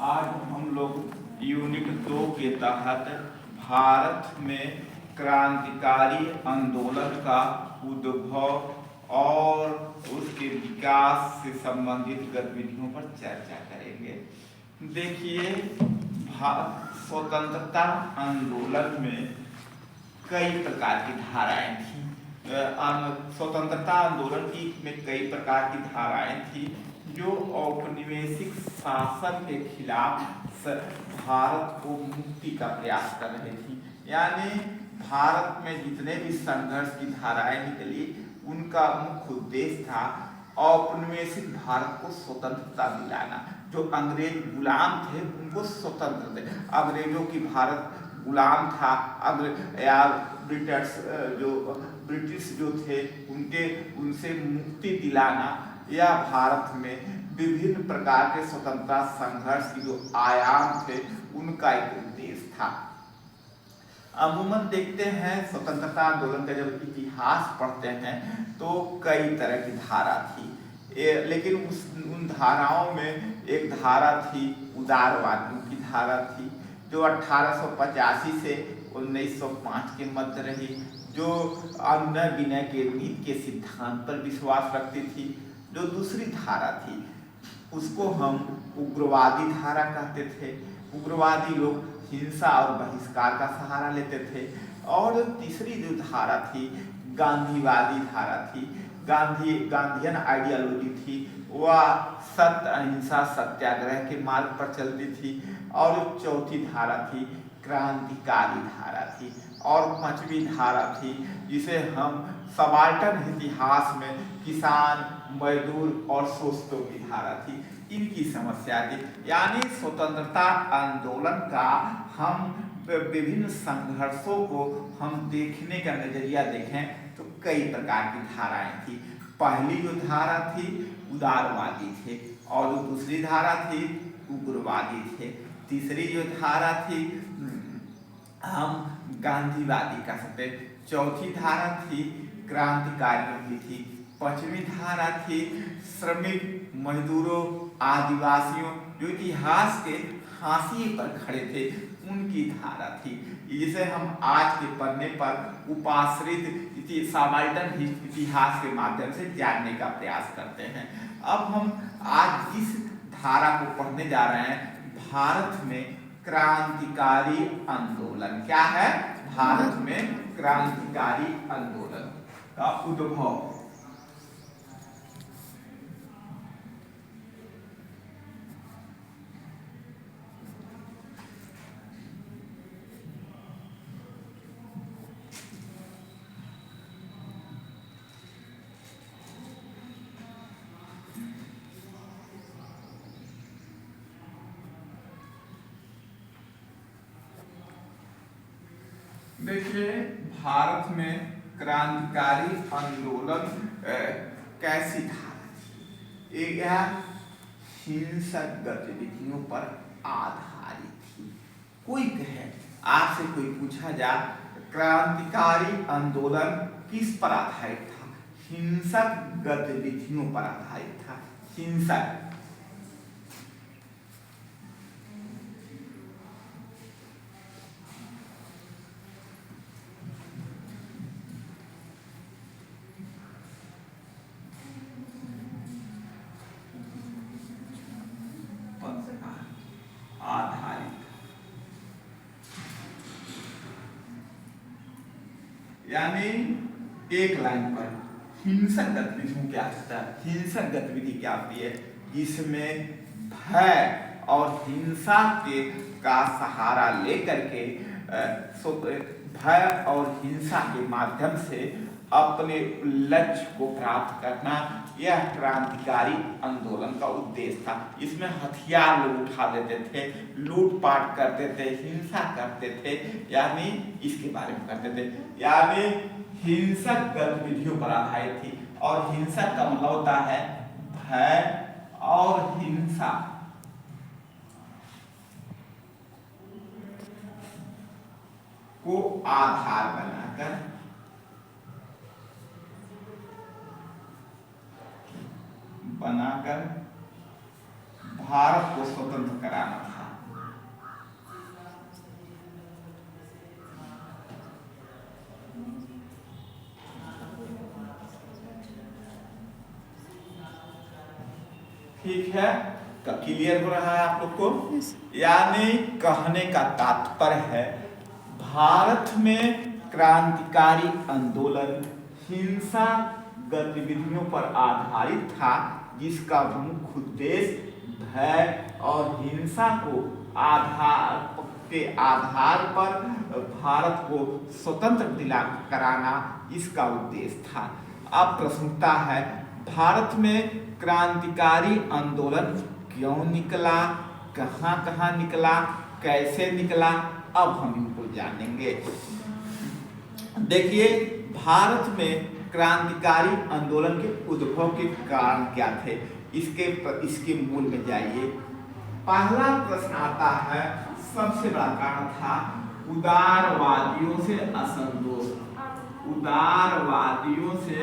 आज हम लोग यूनिट 2 के तहत भारत में क्रांतिकारी आंदोलन का उद्भव और उसके विकास से संबंधित गतिविधियों पर चर्चा करेंगे। देखिए, स्वतंत्रता आंदोलन में कई प्रकार की धाराएं थी। स्वतंत्रता आंदोलन में कई प्रकार की धाराएं थी जो औपनिवेशिक शासन के खिलाफ भारत को मुक्ति का प्रयास कर रही थी। यानी भारत में जितने भी संघर्ष की धाराएं निकली उनका मुख्य उद्देश्य था औपनिवेशिक भारत को स्वतंत्रता दिलाना। जो अंग्रेज गुलाम थे उनको स्वतंत्र दे। अंग्रेजों की भारत गुलाम था, या ब्रिटिश जो थे उनसे मुक्ति दिलाना, या भारत में विभिन्न प्रकार के स्वतंत्रता संघर्ष की जो आयाम थे उनका एक उद्देश्य था। अमूमन देखते हैं स्वतंत्रता आंदोलन का जब इतिहास पढ़ते हैं तो कई तरह की धारा थी, लेकिन उन धाराओं में एक धारा थी उदारवादियों की धारा थी जो 1885 से 1905 के मध्य रही, जो अनुनय विनय के नीति के सिद्धांत पर विश्वास रखती थी। जो दूसरी धारा थी उसको हम उग्रवादी धारा कहते थे। उग्रवादी लोग हिंसा और बहिष्कार का सहारा लेते थे। और तीसरी जो धारा थी गांधीवादी धारा थी। गांधीयन आइडियोलॉजी थी, वह सत्य अहिंसा सत्याग्रह के मार्ग पर चलती थी। और चौथी धारा थी क्रांतिकारी धारा थी। और पांचवी धारा थी जिसे हम सबाल्टर्न इतिहास में किसान, मजदूर और शोषितों की धारा थी, इनकी समस्या थी। यानी स्वतंत्रता आंदोलन का हम विभिन्न संघर्षों को हम देखने का नजरिया देखें तो कई प्रकार की धाराएं थी। पहली जो धारा थी उदारवादी थे, और जो दूसरी धारा थी उग्रवादी थे। तीसरी जो धारा थी हम गांधीवादी कह सकते। चौथी धारा थी क्रांतिकारियों की थी। पांचवी धारा थी श्रमिक, मजदूरों, आदिवासियों जो इतिहास के हाशिए पर खड़े थे उनकी धारा थी, जिसे हम आज के पन्ने पर उपाश्रित सबाल्टर्न इतिहास के माध्यम से जानने का प्रयास करते हैं। अब हम आज जिस धारा को पढ़ने जा रहे हैं, भारत में क्रांतिकारी आंदोलन क्या है? भारत में क्रांतिकारी आंदोलन का उद्भव। देखिए, भारत में क्रांतिकारी आंदोलन कैसी धारा थी? यह हिंसक गतिविधियों पर आधारित थी। कोई कहे, आपसे कोई पूछा जाए क्रांतिकारी आंदोलन किस पर आधारित था? हिंसक गतिविधियों पर आधारित था। हिंसक आधारित, यानी एक लाइन पर हिंसक गतिविधियों क्या होता है? हिंसक गतिविधि क्या होती है? जिसमें भय और हिंसा का सहारा लेकर के भय और हिंसा के माध्यम से अपने लक्ष्य को प्राप्त करना, यह क्रांतिकारी आंदोलन का उद्देश्य था। इसमें हथियार लोग उठा देते थे, लूटपाट करते थे, हिंसा करते थे, यानी इसके बारे में करते थे। यानी हिंसक गतिविधियों पर आधारित थी। और हिंसक का मतलब होता है भय और हिंसा को आधार बनाकर भारत को स्वतंत्र कराना था। ठीक है, क्लियर हो रहा है आप लोग को? यानी कहने का तात्पर्य है भारत में क्रांतिकारी आंदोलन हिंसा गतिविधियों पर आधारित था, जिसका मुख्य उद्देश्य भय और हिंसा को आधार पर भारत को स्वतंत्र दिला कराना इसका उद्देश्य था। अब प्रश्न उठता है भारत में क्रांतिकारी आंदोलन क्यों निकला, कहाँ कहाँ निकला, कैसे निकला, अब हम इनको जानेंगे। देखिए भारत में क्रांतिकारी आंदोलन के उद्भव के कारण क्या थे, इसके मूल में जाइए। पहला प्रश्न आता है, सबसे बड़ा कारण था उदारवादियों से असंतोष। उदारवादियों से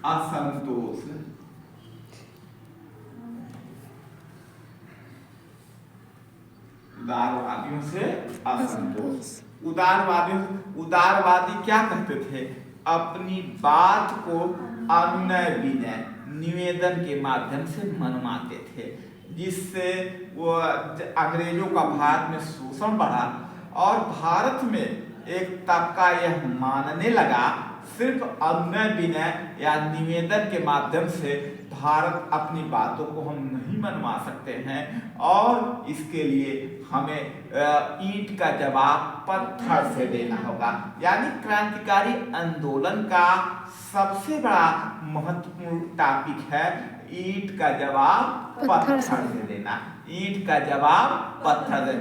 असंतोष। उदारवादियों से असंतोष। उदारवादी क्या कहते थे, अपनी बात को अनुनय विनय निवेदन के माध्यम से मनवाते थे, जिससे वो अंग्रेजों का भारत में शोषण बढ़ा और भारत में एक तबका यह मानने लगा सिर्फ अनुनय विनय या निवेदन के माध्यम से भारत अपनी बातों को हम नहीं मनवा सकते हैं और इसके लिए हमें ईंट का जवाब पत्थर से देना होगा। यानी क्रांतिकारी आंदोलन का सबसे बड़ा महत्वपूर्ण टॉपिक है ईंट का जवाब पत्थर से देना। ईंट का जवाब पत्थर से।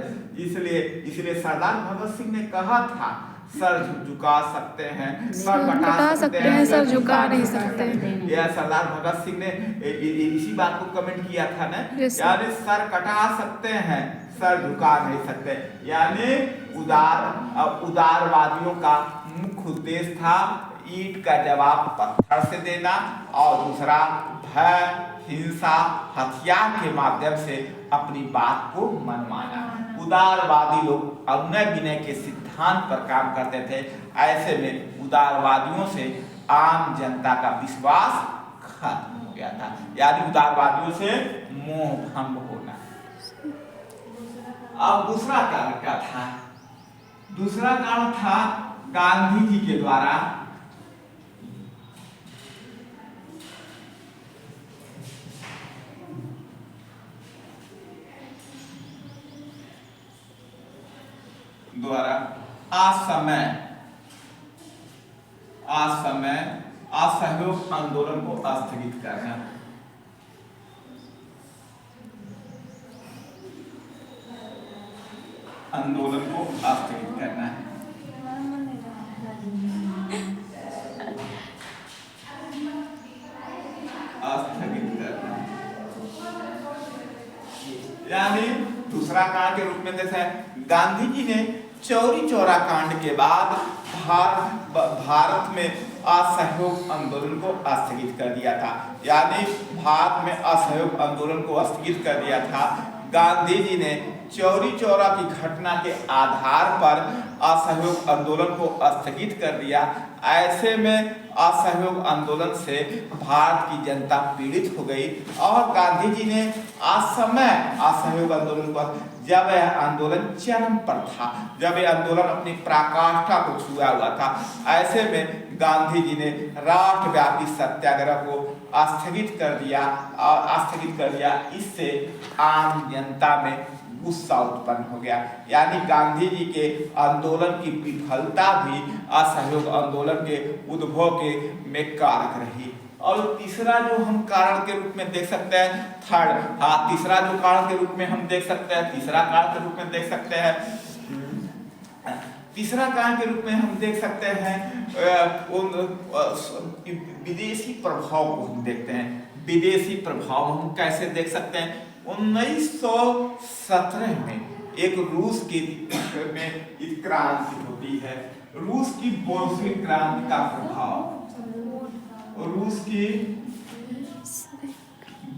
इसलिए सरदार भगत सिंह ने कहा था, सर झुका सकते हैं, सर कटा सकते हैं, सर झुका नहीं सकते। यह सरदार भगत सिंह ने इसी बात को कमेंट किया था ना, यानी सर कटा सकते हैं, सर झुका नहीं सकते। यानी उदारवादियों का मुख्य उद्देश्य था ईंट का जवाब पत्थर से देना और दूसरा भय हिंसा हथियार के माध्यम से अपनी बात को मनवाना। उदारवादी लोग अनुनय विनय के सिद्धांत पर काम करते थे। ऐसे में उदारवादियों से आम जनता का विश्वास खत्म हो गया था, यानी उदारवादियों से मोह भंग होना। अब दूसरा कारण क्या था? दूसरा कारण था गांधी जी के द्वारा असहयोग आंदोलन को स्थगित करना। आंदोलन को स्थगित करना है। स्थगित करना यानी दूसरा कारण के रूप में जैसे गांधी जी ने चौरी चौरा कांड के बाद भारत में असहयोग आंदोलन को स्थगित कर दिया था। यानी भारत में असहयोग आंदोलन को स्थगित कर दिया था। गांधी जी ने चौरी चौरा की घटना के आधार पर असहयोग आंदोलन को स्थगित कर दिया। ऐसे में असहयोग आंदोलन से भारत की जनता पीड़ित हो गई और गांधी जी ने असहयोग आंदोलन को, जब यह आंदोलन चरम पर था, जब यह आंदोलन अपनी पराकाष्ठा को छुआ हुआ था, ऐसे में गांधी जी ने राष्ट्रव्यापी सत्याग्रह को स्थगित कर दिया। इससे आम जनता में गुस्सा उत्पन्न हो गया। यानी गांधी जी के आंदोलन की विफलता भी असहयोग आंदोलन के उद्भव के में कारक रही। और तीसरा जो हम कारण के रूप में देख सकते हैं, तीसरा जो कारण के रूप में हम देख सकते हैं, तीसरा कारण के रूप में देख सकते हैं, देख सकते हैं विदेशी प्रभाव को हम देखते हैं। विदेशी प्रभाव हम कैसे देख सकते हैं? 1917 में एक रूस में क्रांति होती है। रूस की बोल्शेविक क्रांति का प्रभाव, रूस की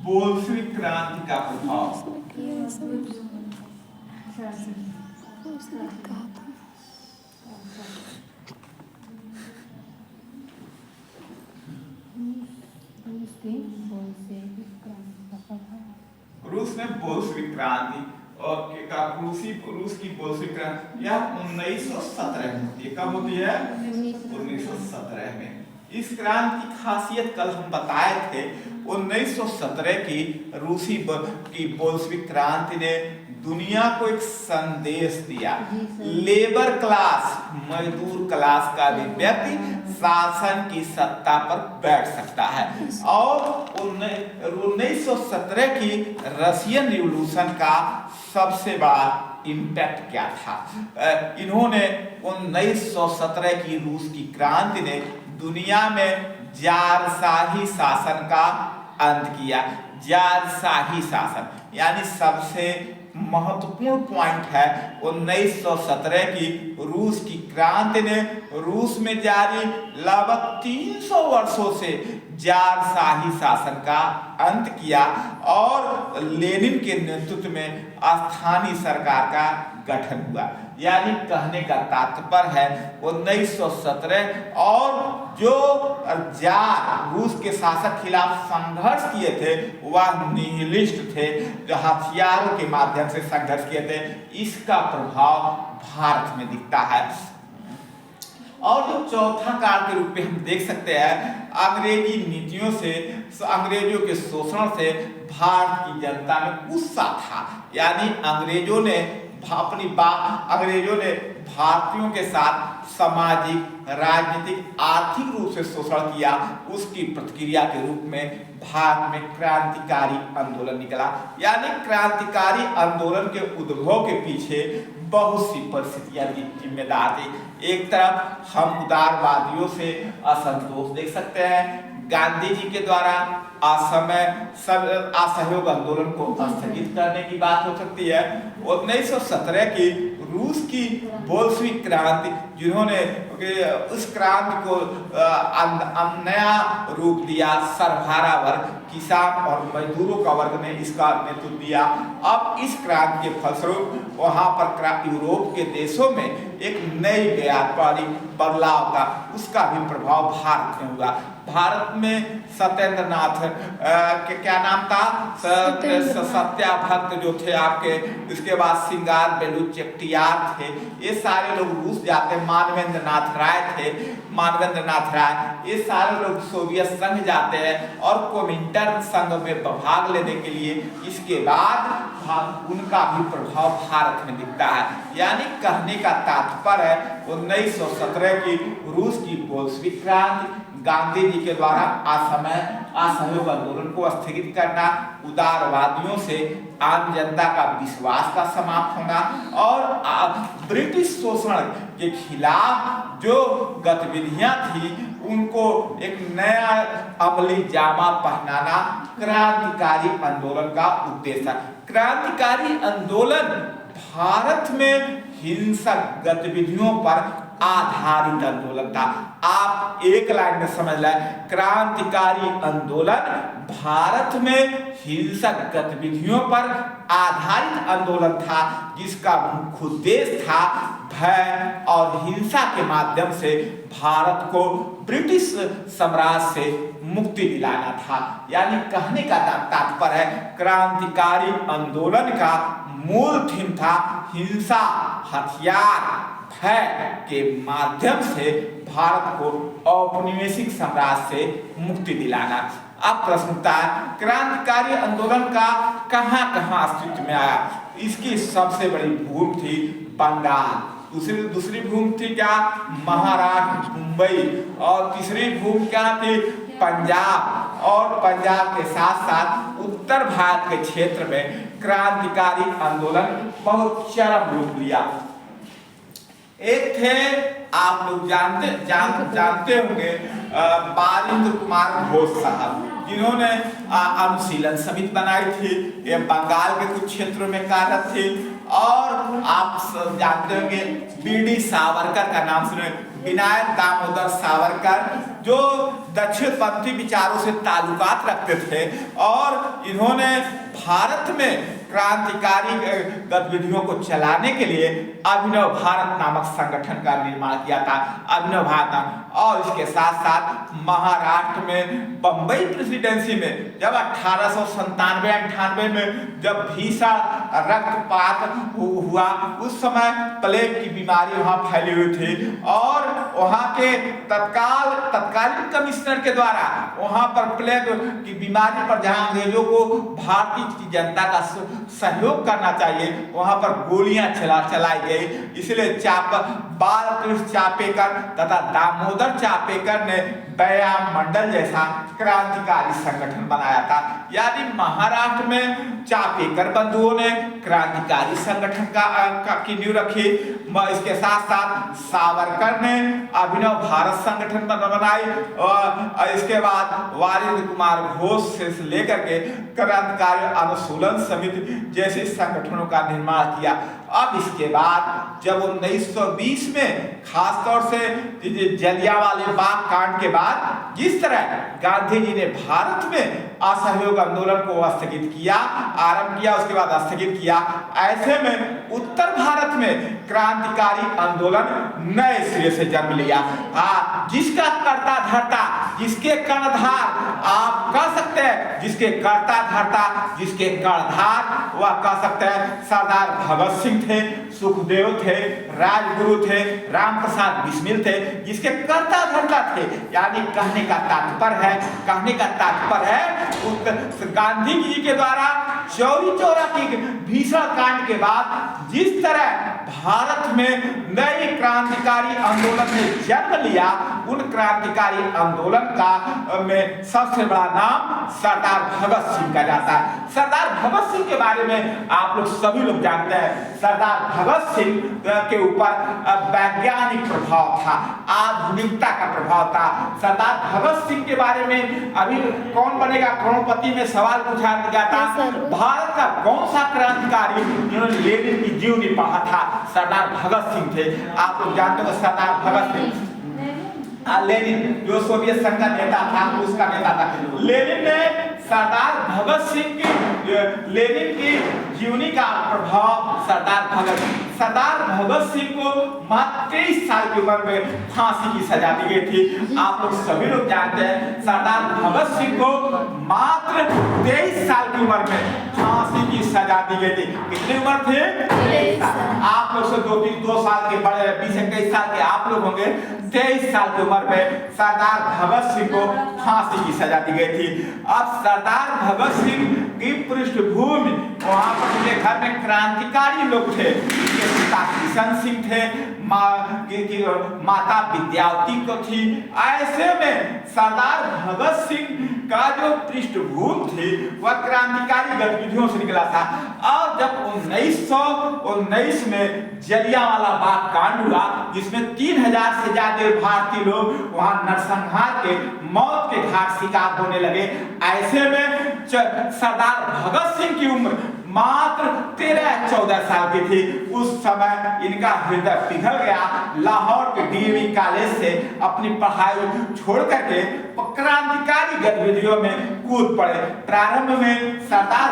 बोल्शेविक क्रांति का प्रभाव, रूस में बोल्शेविक क्रांति और रूस की बोल्शेविक क्रांति यह 1917 में होती है। कब होती है? 1917 में। इस क्रांति की खासियत कल हम बताए थे। 1917 की रूसी की बोल्शेविक क्रांति ने दुनिया को एक संदेश दिया। लेबर क्लास, मजदूर क्लास का भी व्यक्ति शासन की सत्ता पर बैठ सकता है। और 1917 की रशियन रिवॉल्यूशन का सबसे बड़ा इम्पैक्ट क्या था? इन्होंने 1917 की रूस की क्रांति ने दुनिया में जारशाही शासन का अंत किया। जारशाही शासन यानी सबसे महत्वपूर्ण पॉइंट है 1917 की रूस की क्रांति ने रूस में जारी लगभग 300 वर्षों से जारशाही शासन का अंत किया और लेनिन के नेतृत्व में स्थानीय सरकार का गठन हुआ। यानी कहने का तात्पर्य है 1917 और जो जार रूस के शासक खिलाफ संघर्ष किए थे वह निहिलिस्ट थे, जो हथियारों के माध्यम से संघर्ष किए थे। इसका प्रभाव भारत में दिखता है। और जो चौथा काल के रूप में हम देख सकते हैं, अंग्रेजी नीतियों से, अंग्रेजों के शोषण से भारत की जनता में गुस्सा था। यानी अंग्रेजों ने भारतीयों के साथ सामाजिक, राजनीतिक, आर्थिक रूप से शोषण किया। उसकी प्रतिक्रिया के रूप में भारत में क्रांतिकारी आंदोलन निकला। यानी क्रांतिकारी आंदोलन के उद्भव के पीछे बहुत सी परिस्थितियां जिम्मेदार थी। एक तरफ हम उदारवादियों से असंतोष देख सकते हैं। गांधी जी के द्वारा असहयोग आंदोलन को स्थगित करने की बात हो सकती है। 1917 की रूस की बोल्शेविक क्रांति, जिन्होंने उस क्रांति को नया रूप दिया, सर्वहारा वर्ग, किसान और मजदूरों का वर्ग ने इसका नेतृत्व दिया। अब इस क्रांति के फलस्वरूप वहां पर यूरोप के देशों में एक नई व्यापारिक बदलाव का, उसका भी प्रभाव भारत में हुआ। भारत में सत्येंद्रनाथ क्या नाम था, सत्याभक्त जो थे आपके, उसके बाद सिंगार बेलूच चेट्टियार थे, ये सारे लोग रूस जाते। मानवेंद्र नाथ राय, ये सारे लोग सोवियत संघ जाते हैं और कोमिंटर्न संघ में भाग लेने के लिए। इसके बाद उनका भी प्रभाव भारत में दिखता है। यानी कहने का तात्पर्य है 1917 की रूस की बोल्शेविक क्रांति, गांधी जी के द्वारा असहयोग आंदोलन को स्थगित करना, उदारवादियों से आम जनता का विश्वास का समाप्त होना और ब्रिटिश शोषण के खिलाफ जो गतिविधियां थी उनको एक नया अमली जामा पहनाना क्रांतिकारी आंदोलन का उद्देश्य। क्रांतिकारी आंदोलन भारत में हिंसक गतिविधियों पर आधारित आंदोलन था। आप एक लाइन में समझ लें, क्रांतिकारी आंदोलन भारत में हिंसक गतिविधियों पर आधारित आंदोलन था, जिसका मुख्य उद्देश्य था भय और हिंसा के माध्यम से भारत को ब्रिटिश साम्राज्य से मुक्ति दिलाना था। यानी कहने का तात्पर्य है क्रांतिकारी आंदोलन का मूल थीम था हिंसा, हथियार, भय के माध्यम से भारत को औपनिवेशिक साम्राज्य से मुक्ति दिलाना। अब प्रश्न उठता है क्रांतिकारी आंदोलन का कहां अस्तित्व में आया? इसकी सबसे बड़ी भूमि थी बंगाल, दूसरी भूमि थी क्या? महाराष्ट्र, मुंबई, और तीसरी भूमि क्या थी? पंजाब। और पंजाब के साथ साथ उत्तर भारत के क्षेत्र में क्रांतिकारी आंदोलन बहुत चरम रूप लिया। एक थे, आप लोग जानते होंगे, बारिंद्र कुमार घोष साहब, जिन्होंने अनुशीलन समिति बनाई थी। ये बंगाल के कुछ क्षेत्रों में कार्यरत थे। और आप जानते होंगे बीडी सावरकर का नाम सुने, विनायक दामोदर सावरकर, जो दक्षिणपंथी विचारों से ताल्लुकात रखते थे और इन्होंने भारत में क्रांतिकारी गतिविधियों को चलाने के लिए अभिनव भारत नामक संगठन का निर्माण किया था। अभिनव भारत, और इसके साथ साथ महाराष्ट्र में बंबई प्रेसिडेंसी में जब 1897-98 में जब भीषण रक्तपात हुआ, उस समय प्लेग की बीमारी वहां फैली हुई थी और वहां के तत्कालीन कमिश्नर के द्वारा वहां पर प्लेग की बीमारी पर जहां अंग्रेजों को भारतीय जनता का सहयोग करना चाहिए, वहां पर गोलियां चलाई गई। इसलिए बालकृष्ण चापेकर तथा दामोदर चापेकर ने व्यायाम मंडल जैसा क्रांतिकारी संगठन बनाया था। यानी महाराष्ट्र में चापेकर बंधुओं ने क्रांतिकारी संगठन की नींव रखी। इसके साथ साथ सावरकर ने अभिनव भारत संगठन बनाई और इसके बाद वारिंद्र कुमार घोष से लेकर के क्रांतिकारी अनुशूलन समिति जैसे संगठनों का निर्माण किया। अब इसके बाद जब 1920 में खासतौर से जलियांवाला बाग कांड के बाद जिस तरह गांधी जी ने भारत में असहयोग आंदोलन को स्थगित किया, आरंभ किया, उसके बाद स्थगित किया, ऐसे में उत्तर भारत में क्रांतिकारी आंदोलन नए सिरे से जन्म लिया। जिसका कर्ता धर्ता, जिसके कर्णधार आप कह सकते हैं, जिसके कर्ता धर्ता, जिसके कर्णधार वह कह सकते हैं सरदार भगत सिंह थे, सुखदेव थे, राजगुरु थे, राम प्रसाद बिस्मिल थे, जिसके कर्ता धर्ता थे। यानी कहने का तात्पर्य है गांधी जी के द्वारा चौरी चौरा की भीषण कांड के बाद जिस तरह भारत में नए क्रांतिकारी आंदोलन ने जन्म लिया, उन क्रांतिकारी आंदोलन का में सबसे बड़ा नाम सरदार भगत सिंह का जाता है। सरदार भगत सिंह के बारे में आप लोग सभी लोग जानते हैं। सरदार भगत सिंह के ऊपर वैज्ञानिक प्रभाव था, आधुनिकता का प्रभाव था। सरदार भगत सिंह के बारे में अभी कौन बनेगा करोड़पति में सवाल पूछा गया था। भारत का कौन सा क्रांतिकारी जिन्होंने लेनिन की जीवनी पढ़ा था, सरदार भगत सिंह थे। आप लोग जानते हो सरदार भगत सिंह, लेनिन जो सोवियत संघ का नेता था, उसका नेता था। लेनिन ने सरदार भगत सिंह की जीवनी का प्रभाव सरदार भगत सिंह को मात्र 23 साल की उम्र में फांसी की सजा दी गई थी। आप लोग सभी लोग जानते हैं सरदार भगत सिंह को मात्र 23 साल की उम्र में फांसी की सजा दी गई थी। कितनी उम्र थे? 23 साल। आप लोग से 2 साल के बड़े, 20-21 साल के आप लोग होंगे। 23 साल की उम्र में सरदार भगत सिंह को फांसी की सजा दी गई थी। अब सरदार भगत सिंह की पृष्ठभूमि, वहां पर उनके घर में क्रांतिकारी लोग थे। पिता किशन सिंह थे, माता विद्यावती को थी। ऐसे में सरदार भगत सिंह का जो पृष्ठभूमि थी वह क्रांतिकारी गतिविधियों से निकला था। और जब 1919 में जलियांवाला बाग कांड हुआ, जिसमें 3000 से ज्यादा भारतीय लोग वहां नरसंहार के मौत के घाट शिकार होने लगे, ऐसे में सरदार भगत सिंह की उम्र मात्र 13-14 साल की थी। उस समय इनका हृदय पिघल गया। लाहौर के डीएवी कॉलेज से अपनी पढ़ाई छोड़ करके क्रांतिकारी गतिविधियों में कूद पड़े। प्रारंभ में सरदार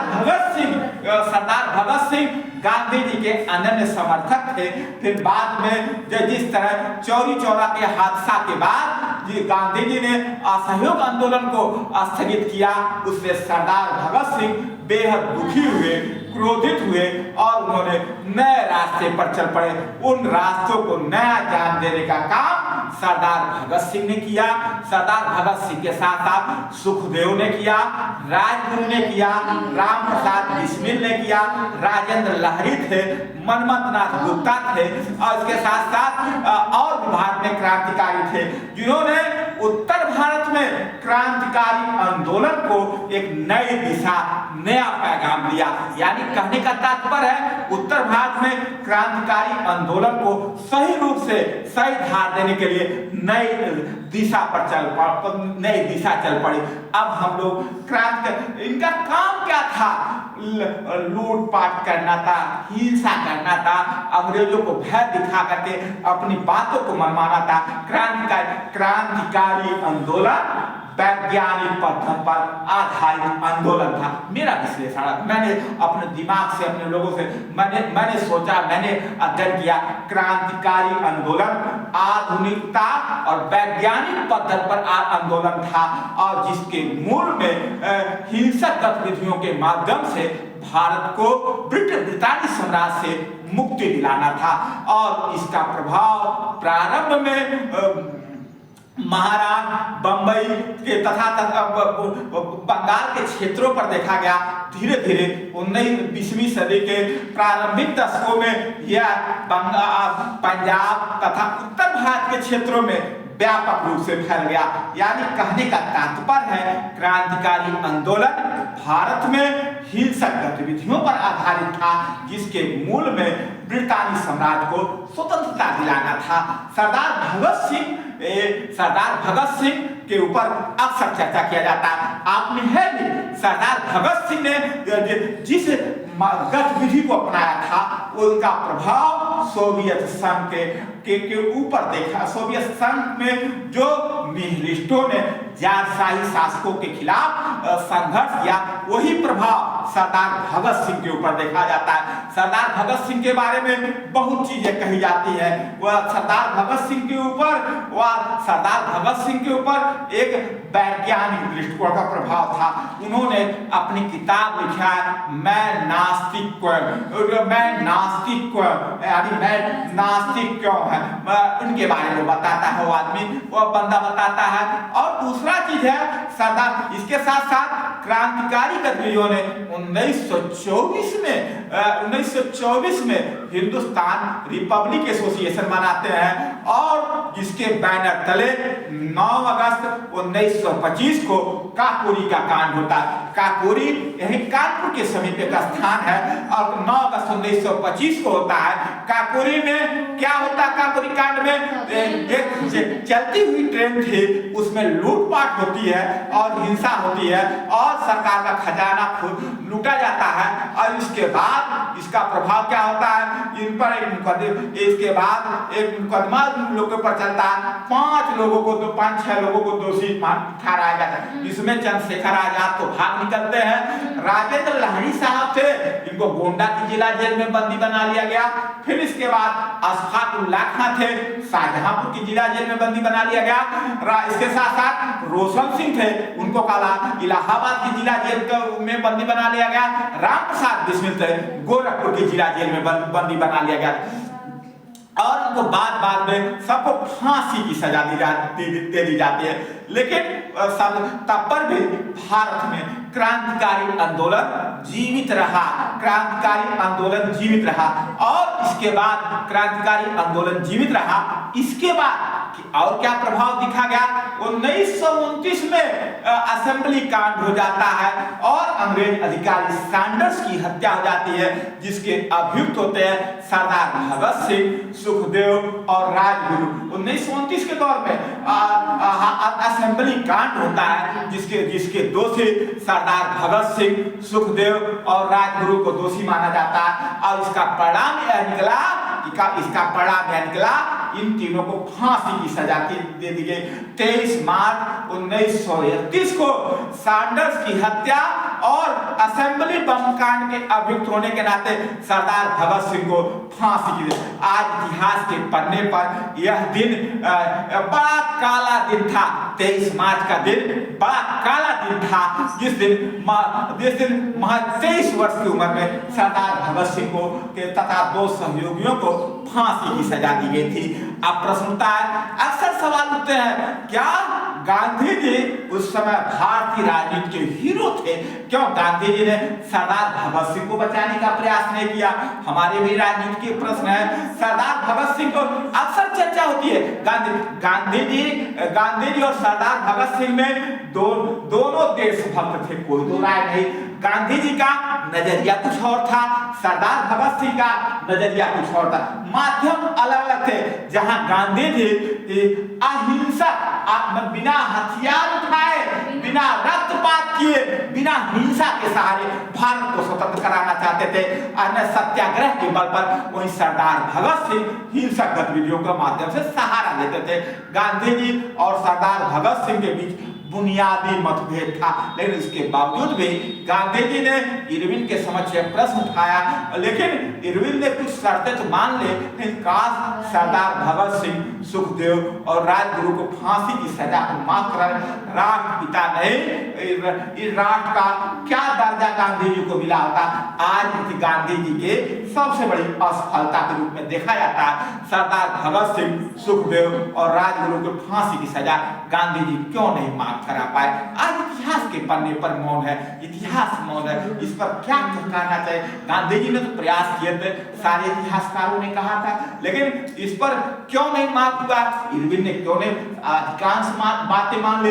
भगत सिंह गांधी जी के अनन्य समर्थक थे। फिर बाद में जिस तरह चौरी चौरा के हादसा के बाद गांधी जी ने असहयोग आंदोलन को स्थगित किया, उससे सरदार भगत सिंह बेहद दुखी हुए, क्रोधित हुए और उन्होंने नए रास्ते पर चल पड़े। उन रास्तों को नया जान देने का काम सरदार भगत सिंह ने किया। सरदार भगत सिंह के साथ साथ सुखदेव ने किया, राजगुरु ने किया, राम प्रसाद बिस्मिल ने किया, राजेंद्र लहरी थे, मनमथ नाथ गुप्ता थे और इसके साथ साथ और भारत में क्रांतिकारी थे, जिन्होंने उत्तर भारत में क्रांतिकारी आंदोलन को एक नई दिशा, नया पैगाम दिया। यानी कहने का तात्पर्य है उत्तर भारत में क्रांतिकारी आंदोलन को सही रूप से सही धार देने के लिए नई दिशा चल पड़ी। अब हम लोग इनका काम क्या था? लूटपाट करना था, हिंसा करना था, अंग्रेजों को भय दिखा करके अपनी बातों को मनवाना था। क्रांतिकारी आंदोलन वैज्ञानिक पद्धति पर आधारित आंदोलन था। मेरा विश्लेषण, मैंने अपने दिमाग से, अपने लोगों से मैंने सोचा, मैंने अध्ययन किया। क्रांतिकारी आंदोलन आधुनिकता और वैज्ञानिक पद्धति पर आंदोलन था और जिसके मूल में हिंसक गतिविधियों के माध्यम से भारत को ब्रिटानी साम्राज्य से मुक्ति दिलाना था। और इसका प्रभाव प्रारंभ में महाराष्ट्र, बंबई के तथा बंगाल के क्षेत्रों पर देखा गया। धीरे धीरे 19वीं सदी के प्रारंभिक दशकों में यह पंजाब तथा उत्तर भारत के क्षेत्रों में व्यापक रूप से फैल गया। यानी कहने का तात्पर्य है, क्रांतिकारी आंदोलन भारत में हिंसक गतिविधियों पर आधारित था जिसके मूल में ब्रिटानी साम्राज्य को स्वतंत्रता दिलाना था। सरदार भगत सिंह के ऊपर अक्सर चर्चा किया जाता है। आपने है भी, सरदार भगत सिंह ने जिस गतिविधि को अपनाया था उनका प्रभाव सोवियत संघ के ऊपर देखा। सोवियत संघ में जो निहिलिस्टों ने जारशाही शासकों के खिलाफ संघर्ष किया, वही प्रभाव सरदार भगत सिंह के ऊपर देखा जाता है। सरदार भगत सिंह के बारे में बहुत चीजें कही जाती है। वह सरदार भगत सिंह के ऊपर एक वैज्ञानिक दृष्टिकोण का प्रभाव था। उन्होंने अपनी किताब लिखा है, मैं नास्तिक क्यों है, उनके बारे में बताता है वो आदमी, वह बंदा बताता है। और दूसरा चीज है, सरदार इसके साथ साथ क्रांतिकारी गतिविधियों ने 1924 में हिंदुस्तान रिपब्लिक एसोसिएशन बनाते हैं और जिसके बैनर तले 9 अगस्त 1925 को काकोरी का कांड होता है। काकोरी यही कानपुर के समीप का स्थान है और 9 अगस्त 1925 को होता है। काकोरी में क्या होता है? काकोरी कांड में एक चलती हुई ट्रेन थी, उसमें लूटपाट होती है और हिंसा होती है और सरकार का खजाना लूटा जाता है। और इसके बाद इसका प्रभाव क्या होता है, इन पर इसके बाद एक मुकदमा लोगों पर चलता है। 5-6 लोगों को दोषी ठहराया जाता है। इसमें चंद्रशेखर आजाद तो भाग निकलते हैं, राजेंद्र लाहिड़ी साहब थे, इनको गोंडा की जिला जेल में बंदी बना लिया गया। फिर इसके बाद अशफाक उल्लाह खां थे, शाहजहांपुर की जिला जेल में बंदी बना लिया गया। इसके साथ साथ रोशन सिंह थे, उनको काला इलाहाबाद की जिला जेल में बंदी बना लिया गया। राम प्रसाद बिस्मिल थे, गोरखपुर की जिला जेल में बंदी बना लिया गया और उनको बाद में सबको फांसी की सजा दे दी जाती है। लेकिन तब पर भी भारत में क्रांतिकारी आंदोलन जीवित रहा और इसके बाद क्रांतिकारी आंदोलन जीवित रहा। इसके बाद और क्या प्रभाव दिखा गया, 1929 में असेंबली कांड हो जाता है और अंग्रेज अधिकारी सैंडर्स की हत्या हो जाती है, जिसके अभियुक्त होते हैं सरदार भगत सिंह, सुखदेव और राजगुरु। 1929 के दौर में असेंबली कांड होता है जिसके दोषी सरदार भगत सिंह, सुखदेव और राजगुरु को दोषी माना जाता है। और इसका परिणाम यह निकला, इन तीनों को फांसी की सजा दे दी गई। 23 मार्च 1931 को सैंडर्स की हत्या और असेंबली बम कांड के अभियुक्त होने के नाते सरदार भगत सिंह को फांसी की। आज इतिहास के पन्ने पर यह दिन बड़ा काला दिन था। 23 मार्च का दिन बड़ा काला दिन था, जिस दिन 23 वर्ष की उम्र में सरदार भगत सिंह को तथा 2 सहयोगियों को फांसी की सजा दी गई थी। अब प्रश्न उठता है, अक्सर सवाल उठते हैं, क्या गांधी जी उस समय भारतीय राजनीति के हीरो थे? क्यों गांधी जी ने सरदार भगत सिंह को बचाने का प्रयास नहीं किया? हमारे भी राजनीति के प्रश्न है। सरदार भगत सिंह को अक्सर चर्चा होती है, गांधी जी और सरदार भगत सिंह में दोनों देशभक्त थे, कोई दो राय नहीं। गांधी जी का नजरिया कुछ और था, सरदार भगत सिंह का नजरिया कुछ और था, माध्यम अलग अलग थे। जहां गांधी जी अहिंसक, बिना हथियार उठाए, बिना रक्तपात किए, बिना हिंसा के सहारे भारत को स्वतंत्र कराना चाहते थे, अन्य सत्याग्रह के बल पर। वहीं सरदार भगत सिंह हिंसक गतिविधियों के माध्यम से सहारा लेते थे। गांधी जी और सरदार भगत सिंह के बीच बुनियादी मतभेद था, लेकिन इसके बावजूद भी गांधी जी ने इरविन के समक्ष प्रश्न उठाया, लेकिन इरविन ने कुछ शर्तें तो मान ले, लेकिन काश सरदार भगत सिंह, सुखदेव और राजगुरु को फांसी की सजा को माफ कर राष्ट्रपिता नहीं, इस राष्ट्र का क्या दर्जा गांधी जी को मिला होता, आज गांधी जी के सबसे बड़ी असफलता के रूप में देखा जाता है। सरदार भगत सिंह, सुखदेव और राजगुरु को फांसी की सजा गांधी जी क्यों नहीं माफ करा पाए? आज इतिहास के पन्ने पर मौन है, इतिहास मौन है। इस पर क्या कहना चाहिए? गांधी जी ने तो प्रयास किए थे, सारे इतिहासकारों ने कहा था, लेकिन इस पर क्यों नहीं माफ हुआ? इरविन ने क्यों नहीं अधिकांश बातें मान ली?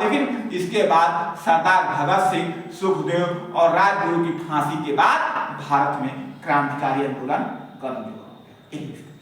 लेकिन इसके बाद सरदार भगत सिंह, सुखदेव और राजगुरु की फांसी के बाद भारत में क्रांतिकारी आंदोलन कर दिया।